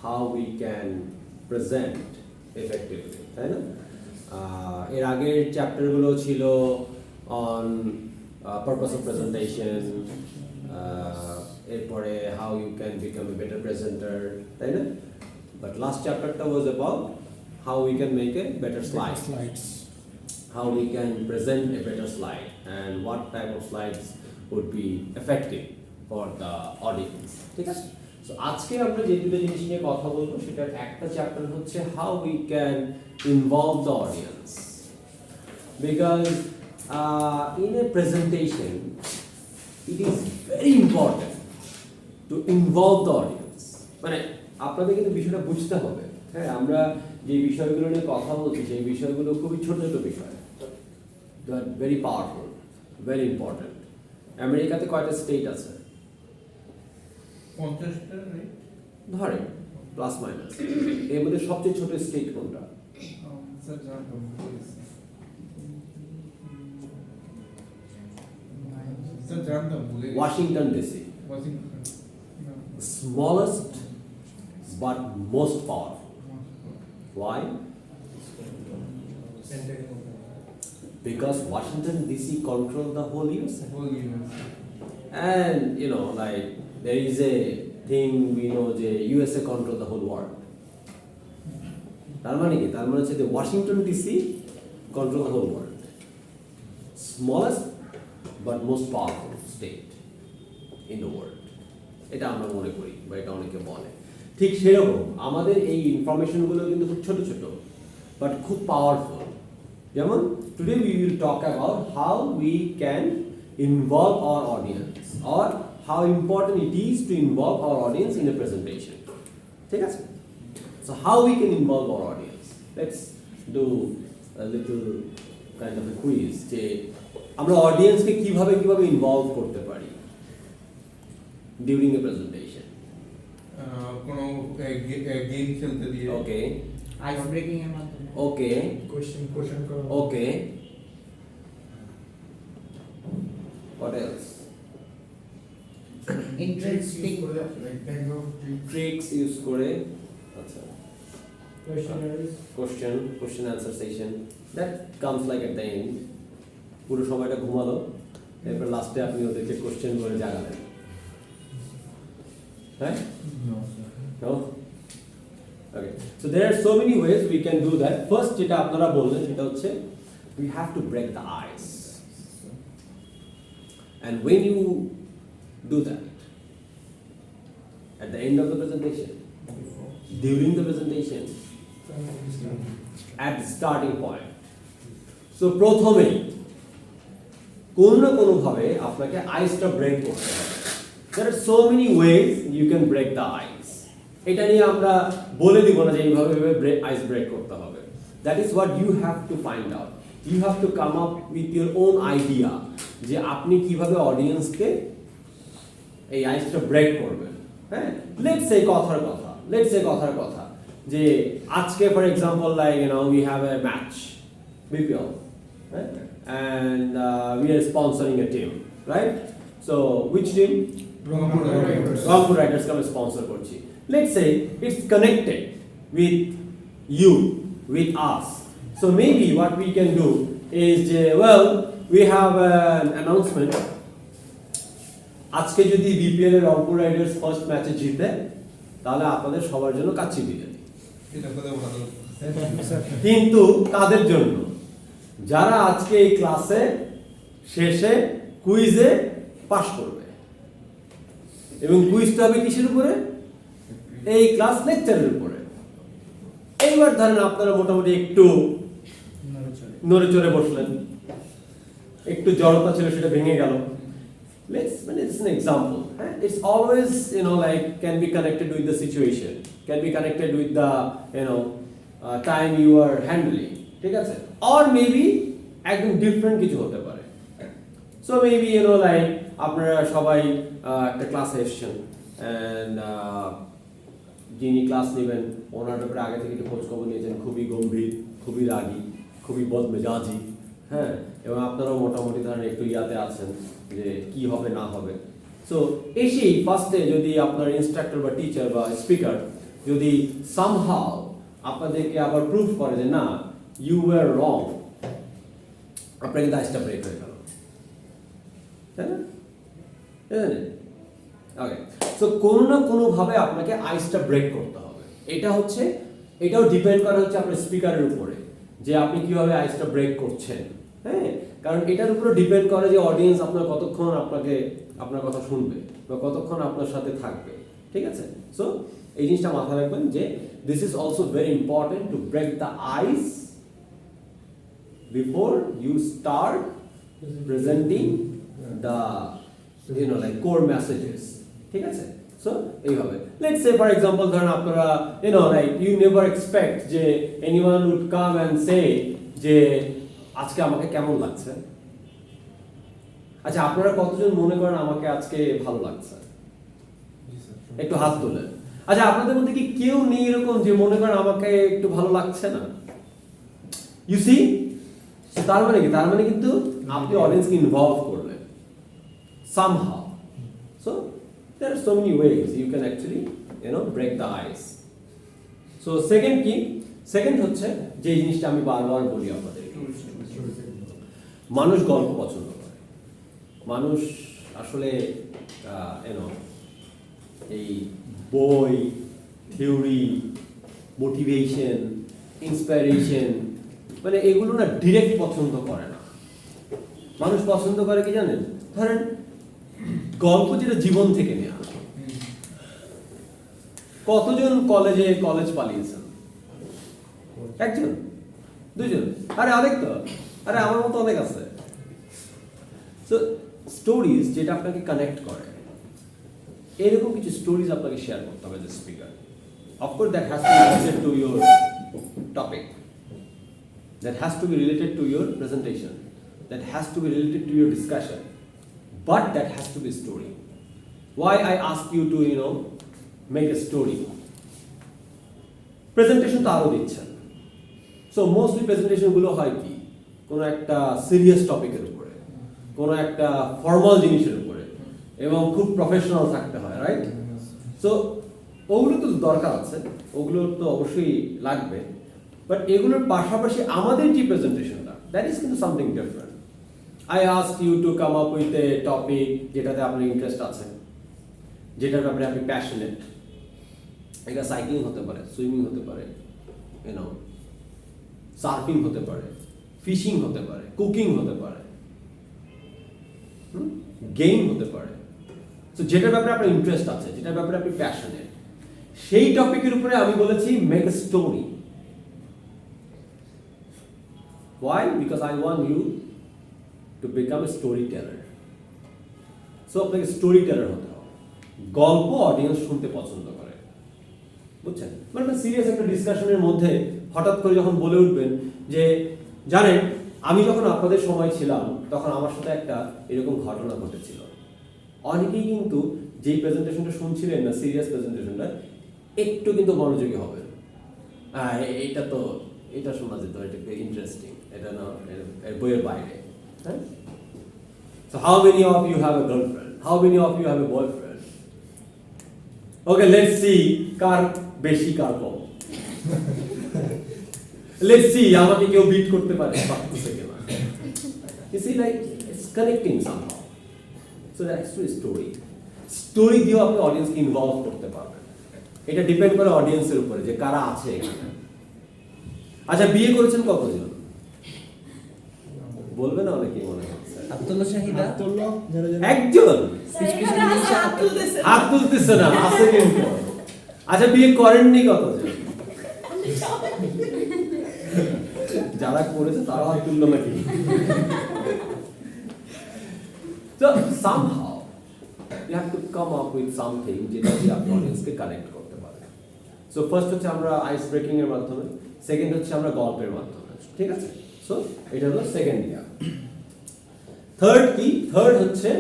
how we can present effectively, তাই না? এর আগের চ্যাপ্টারগুলো ছিল on purpose of presentation, এরপরে how you can become a better presenter, তাই না? But last chapterটা was about how we can make a better slides, how we can present a better slide, and what type of slides would be effective for the audience. ঠিক আছে? So আজকে আমরা যে দুটো জিনিস নিয়ে কথা বলবো সেটার একটা চ্যাপ্টার হচ্ছে how we can involve the audience, because in a presentation it is very important to involve the audience. মানে আপনাদের কিন্তু বিষয়টা বুঝতে হবে, হ্যাঁ? আমরা যে বিষয়গুলো নিয়ে কথা বলছি সেই বিষয়গুলো খুবই ছোট ছোট বিষয়, but very powerful, very important. আমেরিকাতে কয়টা স্টেট আছে? 50টা ধরে প্লাস মাইনাস, এর মধ্যে সবচেয়ে ছোট স্টেট কোনটা? স্যার জানতাম Washington DC, smallest but most powerful. Why? Because Washington DC control the whole US. And you know, like there is a thing we know, the USA control the whole world. তার মানে কি? তার মানে হচ্ছে the Washington DC control the whole world. Smallest but most powerful state in the world. এটা আমরা মনে করি বা এটা অনেকে বলে। ঠিক সেরকম আমাদের এই ইনফরমেশনগুলো কিন্তু খুব ছোট ছোট বাট খুব পাওয়ারফুল। যেমন today we will talk about how we can involve hour audience or how important it is two involve hour audience in a presentation. ঠিক আছে? So how we can involve hour audience, let's do a little kind of A quiz, যে আমরা অডিয়েন্সকে কিভাবে কিভাবে involve করতে পারি during a presentation. কোনো game খেলতে দিয়ে, Okay. আইস ব্রেকিং এর মাধ্যমে, Okay. কোশ্চেন করো, Okay. What else? Interesting Tricks use করে, আচ্ছা, কোশ্চেনারিজ, question answer session, that comes like at the end. পুরো সময়টা ঘুমালো, এরপর লাস্টে আপনি ওদেরকে কোশ্চেন করে জাগালেন। Right? No? Okay. So there are so many ways we can do that. First, যেটা আপনারা বললেন সেটা হচ্ছে we have to break the ice. And when you do that, at the end of the presentation, during the presentation, at the starting point. So প্রথমেই কোনো না কোনো ভাবে আপনাকে আইসটা ব্রেক করতে হবে। There are so many ways you can break the ice. এটা নিয়ে আমরা বলে দিব না যে এইভাবে ice break করতে হবে. That is what you have to find out. You have to come up with your own idea যে আপনি কিভাবে অডিয়েন্সকে এই আইসটা ব্রেক করবেন। হ্যাঁ, let's say কথার কথা যে আজকে for example, like you know, we have a match, BPL, right? And we are sponsoring a team, right? So which team? Rangpur Riders come sponsor করছি। Let's say it's connected with you, with us. So maybe what we can do is, well, we have an announcement. আজকে যদি BPL এর Rangpur Riders first ম্যাচে জিতে তাহলে আপনাদের সবার জন্য কাচ্চি বিরিয়ানি। এটা কথা ভালো। কিন্তু কাদের জন্য? যারা আজকে এই ক্লাসে শেষে কুইজে পাস করবে। এবং কুইজটা হবে কিসের উপরে? এই ক্লাস লেকচারের উপরে। এইবার ধরেন আপনারা মোটামুটি একটু নড়ে চড়ে বসলেন, একটু জড়তা ছিল সেটা ভেঙে গেল। It's an example. It's always, you know, like can be connected with the situation, can be connected with the, you know, time you are handling. ঠিক আছে? Or maybe একদম ডিফারেন্ট কিছু হতে পারে। So maybe, you know, like আপনারা সবাই একটা ক্লাসে এসেছেন and যিনি ক্লাস নেবেন ওনার ব্যাপারে আগে থেকে একটু খোঁজ খবর নিয়েছেন, খুবই গম্ভীর, খুবই রাগী, খুবই বদমেজাজি, হ্যাঁ, এবং আপনারাও মোটামুটি ধরেন একটু ইয়াতে আছেন যে কি হবে না হবে। সো এসেই ফার্স্টে যদি আপনার ইনস্ট্রাক্টর বা টিচার বা স্পিকার যদি সামহাউ আপনাদেরকে আবার প্রুফ করে যে না ইউ ওয়ার রং, আপনার কিন্তু আইসটা ব্রেক হয়ে গেল, তাই না? ওকে, সো কোনো না কোনোভাবে আপনাকে আইসটা ব্রেক করতে হবে। এটাও ডিপেন্ড করে হচ্ছে আপনার স্পিকারের উপরে, যে আপনি কিভাবে আইসটা ব্রেক করছেন। হ্যাঁ, কারণ এটার উপরে ডিপেন্ড করে যে অডিয়েন্স আপনার কতক্ষণ আপনার কথা শুনবে বা কতক্ষণ আপনার সাথে থাকবে। ঠিক আছে, সো এই জিনিসটা মাথায় রাখবেন যে this is also very important to break the ice before you start presenting the like core messages. ঠিক আছে, সো এইভাবে লেটস সে ফর এক্সাম্পল ধরেন আপনারা you never expect যে anyone would come and say যে আজকে আমাকে কেমন লাগছে। আচ্ছা, আপনারা কতজন মনে করেন আমাকে আজকে ভালো লাগছে? একটু হাত তোলেন। আচ্ছা, আপনাদের মধ্যে কি কেউ নেই এরকম যে মনে করেন আমাকে একটু ভালো লাগছে না? ইউ সি, তার মানে কিন্তু আপনি অডিয়েন্সকে ইনভলভ করলেন somehow. So there are so many ways you can actually break the ice. So second হচ্ছে যে জিনিসটা আমি বারবার বলি আপনাদের, মানুষ গল্প পছন্দ করে। মানুষ আসলে এই বই, থিওরি, মোটিভেশন, ইন্সপিরেশন মানে এগুলো না ডিরেক্ট পছন্দ করে না। মানুষ পছন্দ করে কি জানেন? ধরেন গল্প যেটা জীবন থেকে নেওয়া। কতজন কলেজ পালিয়েছেন? একজন, দুজন, আরে আমার মতো অনেক আছে। সো স্টোরিজ যেটা আপনাকে কানেক্ট করে, এরকম কিছু স্টোরিজ আপনাকে শেয়ার করতে হবে যে speaker. Of course that has to be related to your topic, that has to be related to your presentation, that has to be related to your discussion, but that has to be a story. Why I ask you to make a story? Presentation তো আরো দিচ্ছেন, so mostly presentation গুলো হয় কি কোনো একটা serious টপিকের উপরে, কোনো একটা ফর্মাল জিনিসের উপরে, এবং খুব প্রফেশনাল থাকতে হয়, রাইট? সো ওগুলো তো দরকার আছে, ওগুলো তো অবশ্যই লাগবে, বাট এগুলোর পাশাপাশি আমাদের যে প্রেজেন্টেশনটা, দ্যাট ইজ কিন্তু something different. I asked you to come up with a topic যেটাতে আপনার ইন্টারেস্ট আছে, যেটার ব্যাপারে আপনি প্যাশনেট। এটা সাইক্লিং হতে পারে, সুইমিং হতে পারে, সার্ফিং হতে পারে, ফিশিং হতে পারে, কুকিং হতে পারে, গেম হতে পারে। তো যেটার ব্যাপারে আপনার ইন্টারেস্ট আছে, যেটার ব্যাপারে আপনি প্যাশনেট, সেই টপিকের উপরে আমি বলেছি make a story. Why? Because I want you to become a storyteller. So আপনাকে স্টোরি টেলার হতে হবে। গল্প অডিয়েন্স শুনতে পছন্দ করে, বুঝছেন? মানে সিরিয়াস একটা ডিসকাশনের মধ্যে হঠাৎ করে যখন বলে উঠবেন যে জানেন আমি যখন আপনাদের সময় ছিলাম তখন আমার সাথে একটা এরকম ঘটনা ঘটেছিল। অনেকেই কিন্তু যেই প্রেজেন্টেশনটা শুনছিলেন না, সিরিয়াস প্রেজেন্টেশনটা, একটু কিন্তু মনোযোগী হবেন। এটা শোনা যেত, এটা ইন্টারেস্টিং, এটা না এর বইয়ের বাইরে। So how many of you have a girlfriend? How many of you have a boyfriend? Okay, let's see কার বেশি কার কম। Let's see আমাকে কেউ বিট করতে পারে পারতেছে কিনা। You see, like it's connecting somehow. So that's a story. Story দিয়েও আপনি অডিয়েন্সকে involve করতে পারবেন। এটা ডিপেন্ড করে অডিয়েন্সের উপরে যে কারা আছে এখানে। আচ্ছা, বিয়ে করেছেন কতজন? বলবে না অনেকেই মনে হচ্ছে। আব্দুল্লাহ শাহিদা একজন হাত তুলতেছে না, আছে কিন্তু। আচ্ছা, বিয়ে করেননি কতজন? যারা করেছে তারা হাত তুললো নাকি? So somehow you have to come up with something যেটা দিয়ে আপনি অডিয়েন্সকে কানেক্ট করতে পারেন। সো ফার্স্ট হচ্ছে আমরা আইস ব্রেকিং এর মাধ্যমে, সেকেন্ড হচ্ছে আমরা গল্পের মাধ্যমে, ঠিক আছে? সো এটা হলো সেকেন্ড ইয়ার। থার্ড হচ্ছে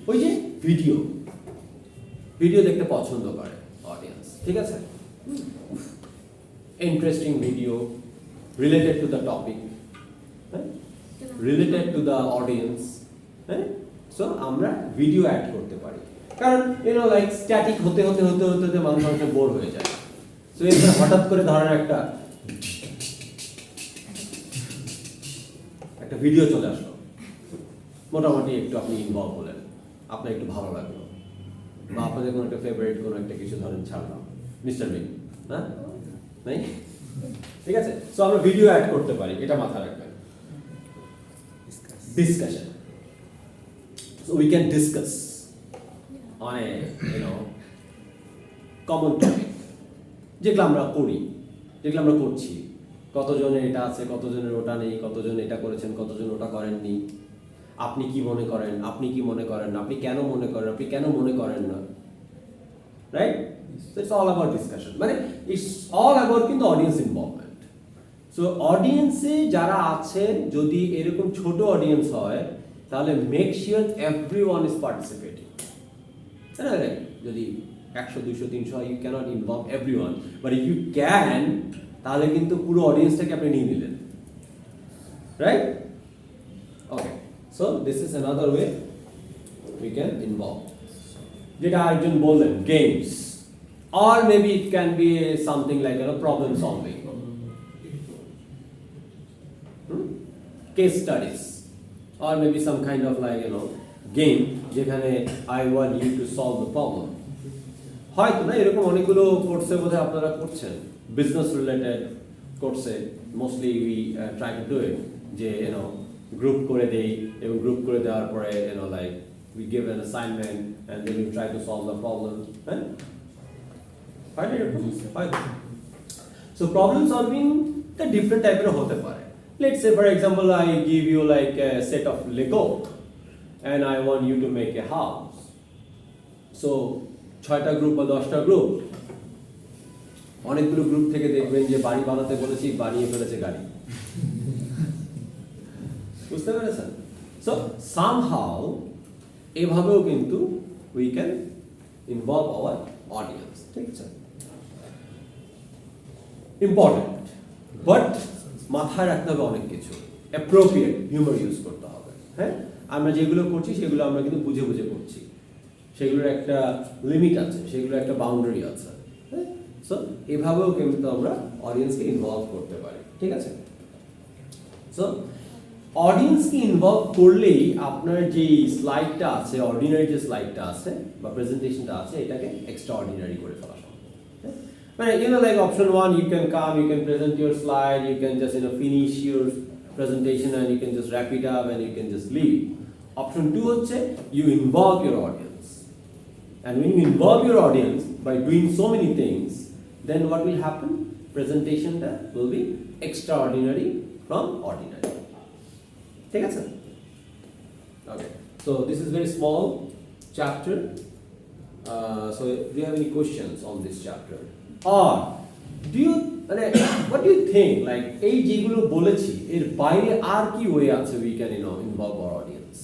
ওই যে ভিডিও দেখতে পছন্দ করে অডিয়েন্স, ঠিক আছে? Interesting video related to the topic, related to the audience, হ্যাঁ? সো আমরা ভিডিও অ্যাড করতে পারি, কারণ লাইক স্ট্যাটিক হতে মানুষ অনেক বোর হয়ে যায়। তো এখানে হঠাৎ করে ধরেন একটা ভিডিও চলে আসলো, মোটামুটি একটু আপনি ইনভলভ হলেন, আপনার একটু ভালো লাগলো, বা আপনাদের কোনো একটা ফেভারিট কোনো একটা কিছু ধরেন ছাড়লাম, মিস্টার বিন, হ্যাঁ নাই, ঠিক আছে। সো আমরা ভিডিও অ্যাড করতে পারি, এটা মাথায় রাখবেন। Discussion, so we can discuss on a common topic, যেগুলো আমরা করি, যেগুলো আমরা করছি, কতজনের এটা আছে, কতজনের ওটা নেই, কতজন এটা করেছেন, কতজন ওটা করেননি, আপনি কি মনে করেন, আপনি কি মনে করেন, আপনি কেন মনে করেন, আপনি কেন মনে করেন না, right? So it's all about discussion, মানে it's all about কিন্তু অডিয়েন্স ইনভলভমেন্ট। সো অডিয়েন্সে যারা আছেন, যদি এরকম ছোট অডিয়েন্স হয়, তাহলে make sure everyone is participating. হ্যাঁ, যদি 100, 200, 300 হয়, you can't involve everyone, but if you can, তাহলে কিন্তু পুরো অডিয়েন্সটাকে আপনি নিয়ে নিলেন, right? Okay, so this is another way we can involve. যেটা আরেকজন বললেন, games, or maybe it can be something like problem solving, case studies, or maybe some kind of like game যেখানে I want you to solve the problem। হয়তো না, এরকম অনেকগুলো কোর্সে বোধহয় আপনারা করছেন, বিজনেস রিলেটেড কোর্সে mostly we try to do it, যে গ্রুপ করে দেই, এবং গ্রুপ করে দেওয়ার পরে like we give an assignment and then we try to solve the problem, right? So problem solving the different type of hote pare. Let's say for example I give you like a set of Lego and I want you to make a house. So 6টা group বা 10টা group, অনেকগুলো group থেকে দেখবেন যে বাড়ি বানাতে বলেছি, বানিয়ে ফেলেছে গাড়ি। বুঝতে পেরেছেন? So somehow এভাবেও কিন্তু we can involve our audience, ঠিক আছে? ইম্পর্টেন্ট, বাট মাথায় রাখতে হবে অনেক কিছু, অ্যাপ্রোপ্রিয়েট হিউমার ইউজ করতে হবে। হ্যাঁ, আমরা যেগুলো করছি সেগুলো আমরা কিন্তু বুঝে বুঝে করছি, সেগুলোর একটা লিমিট আছে, সেগুলোর একটা বাউন্ডারি আছে। হ্যাঁ, সো এভাবেও কিন্তু আমরা অডিয়েন্সকে ইনভলভ করতে পারি, ঠিক আছে? সো অডিয়েন্সকে ইনভলভ করলেই আপনার যে স্লাইডটা আছে, অর্ডিনারি যে স্লাইডটা আছে বা প্রেজেন্টেশনটা আছে, এটাকে এক্সট্রা অর্ডিনারি করে ফেলা সম্ভব। But like option 1, you can come, you can present your slide, you can just finish your presentation and you can just wrap it up and you can just leave. Option 2 হচ্ছে you involve your audience, and when you involve your audience by doing so many things, then what will happen? Presentation will be extraordinary from ordinary. ঠিক আছে? Okay, so this is very small chapter. So do you have any questions on this chapter? Or do you what do you think, like এই যেগুলো বলেছি এর বাইরে আর কি way আছে we can involve our audience?